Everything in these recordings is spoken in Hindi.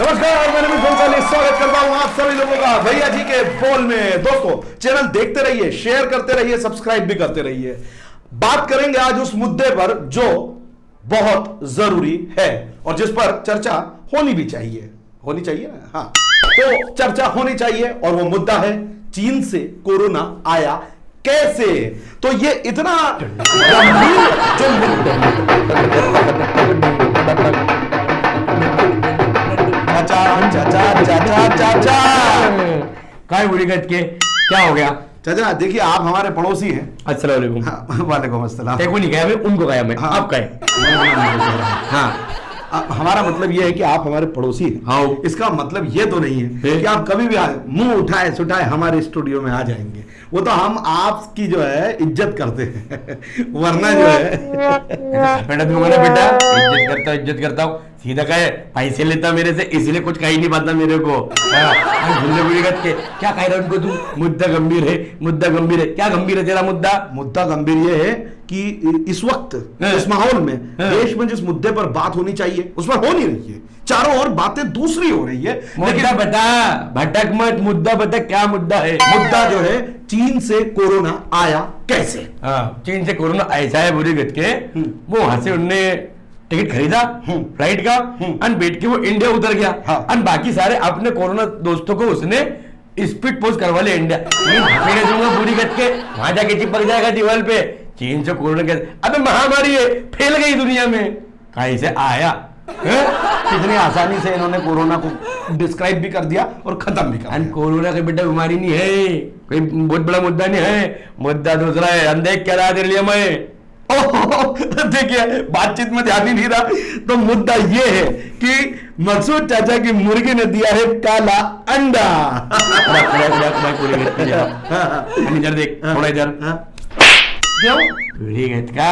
नमस्कार, मैं नवीन भंसाली स्वागत करता हूं आप सभी लोगों का भैया जी के बोल में। दोस्तों, चैनल देखते रहिए, शेयर करते रहिए, सब्सक्राइब भी करते रहिए। बात करेंगे आज उस मुद्दे पर जो बहुत जरूरी है और जिस पर चर्चा होनी भी चाहिए। होनी चाहिए ना? हाँ, तो चर्चा होनी चाहिए और वो मुद्दा है चीन से कोरोना आया कैसे। तो ये इतना गंभीर चाचा काय बुढ़ीगत के क्या हो गया? चाचा देखिए, आप हमारे पड़ोसी हैं। अस्सलाम वालेकुम। हाँ, वालेकुम अस्सलाम। देखो नहीं गया मैं, उनको गया मैं। हाँ। आप कहे? हाँ, हमारा मतलब ये है कि आप हमारे पड़ोसी हैं। हाँ। इसका मतलब ये तो नहीं है कि आप कभी भी मुंह उठाए सुठाए हमारे स्टूडियो में आ जाएंगे। वो तो हम आपकी जो है इज्जत करते हैं वरना जो है बेटा तुम्हारा बेटा इज्जत करता हूँ। सीधा कहे पैसे लेता मेरे से, इसलिए कुछ कह ही नहीं पाता मेरे को। बुढ़ीगत के क्या कह रहा है उनको तू? मुद्दा गंभीर है, मुद्दा गंभीर है। क्या गंभीर है तेरा मुद्दा? मुद्दा गंभीर ये है कि इस वक्त इस माहौल में देश में जिस मुद्दे पर बात होनी चाहिए उस पर हो नहीं रही है। चारों ओर बातें दूसरी हो रही है। मुद्दा बता, भटक मत, मुद्दा बता क्या मुद्दा है? मुद्दा जो है चीन से कोरोना आया कैसे। हाँ, चीन से कोरोना ऐसा है बुढ़ीगत के, वो वहां से उनने टिकट खरीदा फ्लाइट का और बैठ के वो इंडिया उतर गया। हाँ। और बाकी सारे अपने कोरोना दोस्तों को उसने स्पीड पोस्ट करवा लिया इंडिया। मेरे दूंगा बुढ़ीगत के, वहां जाके चिपक जाएगा दीवार पे चीन से कोरोना कैसे। अबे महामारी है, फैल गई दुनिया में, कैसे आया? कितनी आसानी से इन्होंने कोरोना को डिस्क्राइब भी कर दिया और खत्म भी कर दिया। कोरोना का बेटा बीमारी नहीं है, कोई बहुत बड़ा मुद्दा नहीं है। मुद्दा दूसरा है। अंदेख क्या रहा तेरे लिए मैं? देखिए, बातचीत में ध्यान ही नहीं रहा। तो मुद्दा ये है कि मकसूद चाचा की मुर्गी ने दिया है काला अंडा। इधर देख, थोड़ा इधर। क्यों? बुढ़ीगत का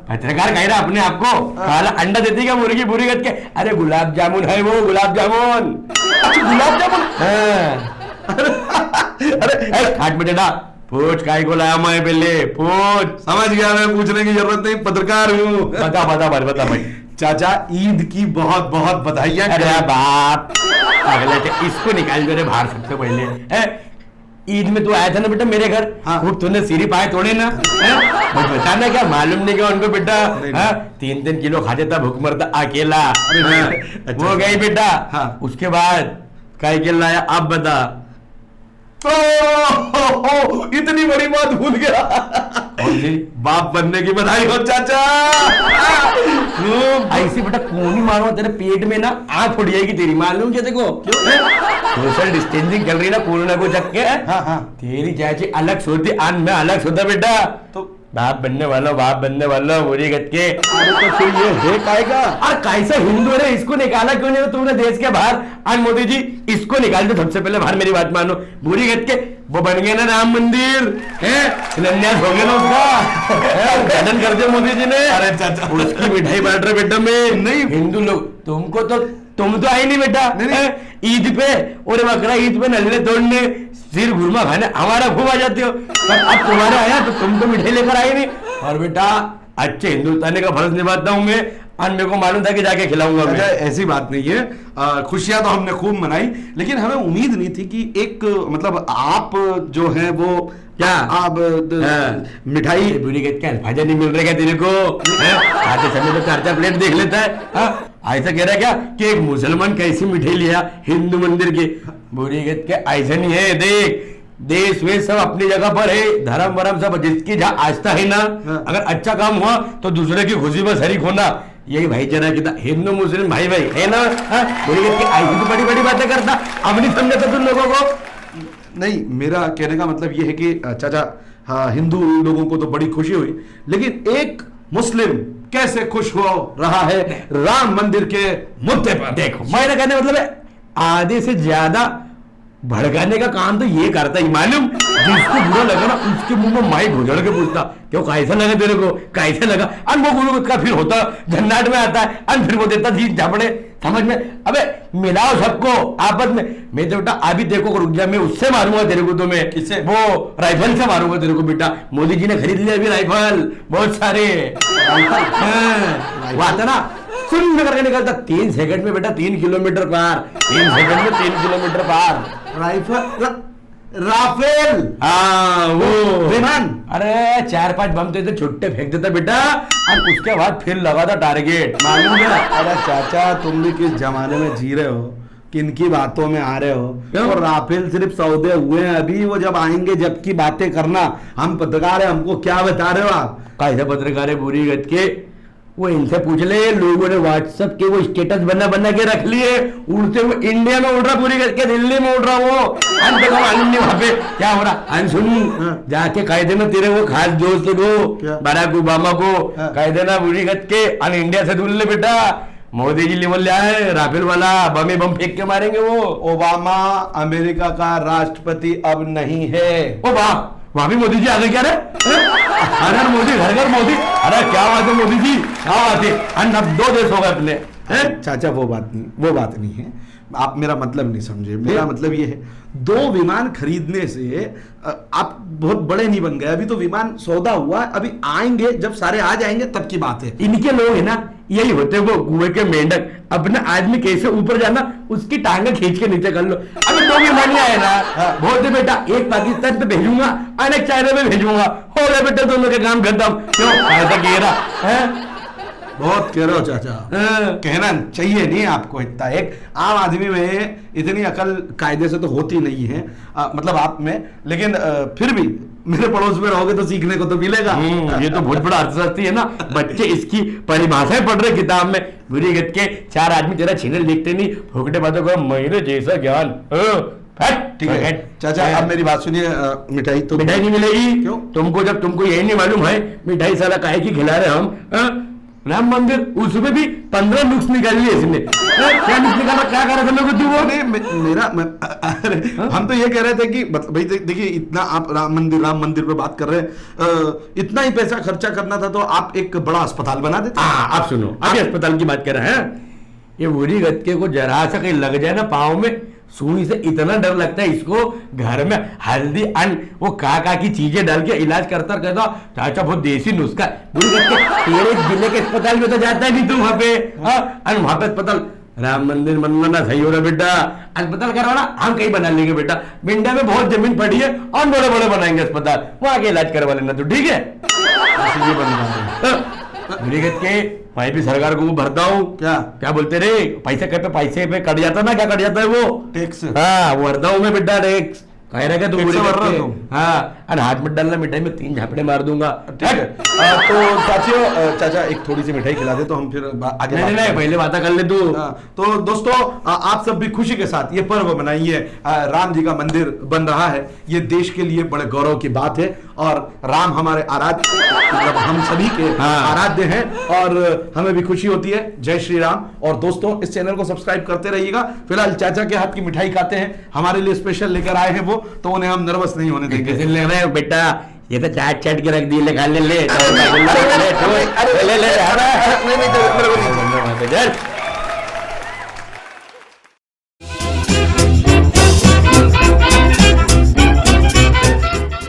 पत्रकार कह रहा अपने आप को काला अंडा देती क्या मुर्गी बुढ़ीगत के? अरे गुलाब जामुन है वो, गुलाब जामुन। अच्छा, गुलाब जामुन। अरे खाट में डा पूछ काय को लाया मैं पहले पूछ। समझ गया, मैं पूछने की जरूरत नहीं, पत्रकार हूँ। बता भाई। चाचा, ईद की बहुत बहुत बधाइयां। अरे बाप, अगले इसको निकाल दे रे बाहर सबसे पहले। ईद में तू आया था ना बेटा मेरे घर? हाँ। खूब तूने सीरी पाए तोड़े ना? बताना क्या मालूम नहीं क्या उनको बेटा? 3-3 किलो खाते था, भूख मरता अकेला। अच्छा। वो गई बेटा। हाँ। उसके बाद काय के लाया अब बता। इतनी बड़ी बात भूल गया। बाप बनने की बधाई हो चाचा। ऐसी बेटा कोनी मारो तेरे पेट में ना आंख उड़ जाएगी तेरी, मालूम क्या देखो? सोशल डिस्टेंसिंग चल रही ना कोरोना को जग के। हाँ। तेरी चाची अलग सोती आन में अलग सोता बेटा। तो बाप बनने वाला बुढ़ीगत के। अरे तो फिर ये है कायगा? और कैसा हिंदू है, इसको निकाला क्यों नहीं तुमने देश के बाहर? आज मोदी जी इसको निकाल दो सबसे पहले बाहर। मेरी बात मानो बुढ़ीगत के, वो बन गया ना राम मंदिर है, शिलान्यास हो गया ना उसका, उद्घाटन कर दिया मोदी जी ने। अरे चाचा, उसकी मिठाई बांट रहे बेटा में। नहीं, हिंदू लोग तुम तो आई नहीं बेटा ईद पे, और बकरा ईद पे नजरे तोड़ने सिर घुरमा खाने हमारा खूब आ जाते हो। पर अब तुम्हारे आया तो तुम तो मिठाई लेकर आए नहीं। और बेटा अच्छे हिंदुस्तानी का फर्ज निभाता हूँ मैं, और मेरे को मालूम था कि जाके खिलाऊंगा मैं। ऐसी बात नहीं है। खुशियां तो हमने खूब मनाई, लेकिन हमें उम्मीद नहीं थी कि एक मतलब आप जो है वो क्या आप मिठाई बुढ़ीगत का अल्फाजा नहीं मिल रहा क्या तेरे को? आते समय तो 4-4 प्लेट देख लेता है। ऐसा कह रहा है क्या कि एक मुसलमान कैसी मिठाई लिया हिंदू मंदिर की? बुढ़ीगत के ऐसा नहीं है। देख, देश में सब अपनी जगह पर है, धर्म वरम सब जिसकी जहाँ आस्था है ना, अगर अच्छा काम हुआ तो दूसरे की खुशी में शरीक होना, यही भाईचारा की था। हिंदू मुस्लिम भाई भाई है ना? बुढ़ीगत की ऐसी तो बड़ी बड़ी बातें करता, अब नहीं समझाता तुम लोगों को? नहीं, मेरा कहने का मतलब ये है कि चाचा, हाँ, हिंदू लोगों को तो बड़ी खुशी हुई, लेकिन एक मुस्लिम कैसे खुश हो रहा है राम मंदिर के मुद्दे पर? देखो, मेरा कहने मतलब है आधे से ज्यादा भड़काने का काम तो ये करता ही मालूम। जिसको बुरा लगा ना उसके मुंह में माइक घुजड़ के पूछता क्यों कैसा लगा तेरे को, कैसा लगा? और वो गुरु का फिर होता झन्नाट में आता है और फिर वो देता जी झापड़े समझ में। अबे मिलाओ सबको आपस में। मैं तो बेटा अभी देखो रुक जा, मैं उससे मारूंगा तेरे को। तो मैं किससे? वो राइफल से मारूंगा तेरे को बेटा। मोदी जी ने खरीद लिया अभी राइफल बहुत सारे। वो आता ना सुन करके निकलता 3 सेकंड में बेटा 3 किलोमीटर पार, 3 सेकंड में 3 किलोमीटर पार। राफेल, हाँ वो विमान। अरे 4-5 बम तो इतने छुट्टे फेंक देता बेटा, और उसके बाद फिर लगा था टारगेट, मालूम है? अरे चाचा तुम भी किस जमाने में जी रहे हो, किनकी बातों में आ रहे हो? और राफेल सिर्फ सौदे हुए हैं अभी, वो जब आएंगे जब की बातें करना। हम पत्रकार है, हमको क्या बता रहे हो आप? कैसे पत्रकार है बुरी गत के? वो इनसे पूछ ले, लोगों ने व्हाट्सएप के वो स्टेटस बना के रख लिए, उड़ते हुए इंडिया में उड़ रहा, पूरी करके दिल्ली में उड़ रहा वो। अंत को मालूम नहीं वहां पे क्या हो रहा। सुन, जाके कह देना तेरे वो खास दोस्त को, बराक ओबामा को कह देना बुरी गत के, अन इंडिया से दूर ले बेटा, मोदी जी लेवल ले आए, राफेल वाला बम फेंक के मारेंगे वो। ओबामा अमेरिका का राष्ट्रपति अब नहीं है। ओ वाह, वहां भी मोदी जी आ गए क्या रे? हर मोदी, घर मोदी। अरे क्या बात है मोदी जी, क्या बात है? अब 2 देश हो गए अपने। चाचा वो बात नहीं है, आप मेरा मतलब नहीं समझे। मेरा मतलब ये है, 2 विमान खरीदने से आप बहुत बड़े नहीं बन गए। अभी तो विमान सौदा हुआ, अभी आएंगे, जब सारे आ जाएंगे तब की बात है। इनके लोग है ना, यही होते वो कुएं के मेंढक, अपना आदमी कैसे ऊपर जाना उसकी टांगे खींच के नीचे कर लो। अभी 2 विमान आए ना, बहुत बेटा, एक पाकिस्तान पे भेजूंगा और एक चाइना में भेजूंगा, हो गया बेटा दोनों के काम खत्म। क्यों ऐसा कह रहा है? बहुत कह रहे हो चाचा, कहना चाहिए नहीं आपको इतना। एक आम आदमी में इतनी अकल कायदे से तो होती नहीं है, मतलब आप में, लेकिन फिर भी मेरे पड़ोस में रहोगे तो सीखने को तो मिलेगा। ये तो बहुत बड़ा अर्थशास्त्री है ना, बच्चे इसकी परिभाषाएं पढ़ रहे किताब में। बुरी गत के 4 आदमी तेरा चैनल देखते नहीं, फोकटे बातों को मेरे जैसा ज्ञान। ठीक है चाचा, अब मेरी बात सुनिए, मिठाई तो मिठाई नहीं मिलेगी। क्यों? तुमको जब तुमको यही नहीं मालूम है मिठाई साला काहे की खिला रहे हम? राम मंदिर, उसमें भी 15 नुक्स निकाल लिए इसने। क्या नुक्स निकाला, क्या कर रहे थे वो? अरे हम तो ये कह रहे थे कि भाई देखिए, इतना आप राम मंदिर पे बात कर रहे हैं, इतना ही पैसा खर्चा करना था तो आप एक बड़ा अस्पताल बना देते। आप सुनो, अभी अस्पताल की बात कर रहे हैं। ये बुरी गत्के को जरा सा कहीं लग जाए ना पाँव में, सुई से इतना डर लगता है इसको, घर में हल्दी वो का की चीजें डाल के इलाज करता कहता चाचा बहुत देसी नुस्खा। बुरी गत्के तेरे जिले के अस्पताल में तो जाता है नहीं तू वहां पे, वहां पे अस्पताल, राम मंदिर बनवाना सही हो रहा बेटा, अस्पताल करवाना हम कहीं बना लेंगे बेटा, इंडिया में बहुत जमीन पड़ी है और बड़े बड़े बनाएंगे अस्पताल, वहां के इलाज करवा लेना तू, ठीक है? के वहीं भी सरकार को भरता हूँ, क्या बोलते रे, पैसे पैसे पे कट जाता ना, क्या कट जाता है वो टैक्स। हाँ वो भरता हूँ मैं बेटा टैक्स, कह रहे तुम हाँ, और हाथ में डालना, मिठाई में 3 झापड़े मार दूंगा। ठीक है, तो चाचा एक थोड़ी सी मिठाई खिला दे तो हम फिर आगे। नहीं, पहले बात कर ले तू। तो दोस्तों, आप सब भी खुशी के साथ ये पर्व मनाइए। राम जी का मंदिर बन रहा है, ये देश के लिए बड़े गौरव की बात है, और राम हमारे आराध्य, मतलब हम सभी के आराध्य हैं, और हमें भी खुशी होती है। जय श्री राम। और दोस्तों, इस चैनल को सब्सक्राइब करते रहिएगा। फिलहाल चाचा के हाथ की मिठाई खाते हैं, हमारे लिए स्पेशल लेकर आए हैं वो, तो उन्हें हम नर्वस नहीं होने देंगे। ले रहे बेटा, ये तो चाट के रख दी, ले खा ले।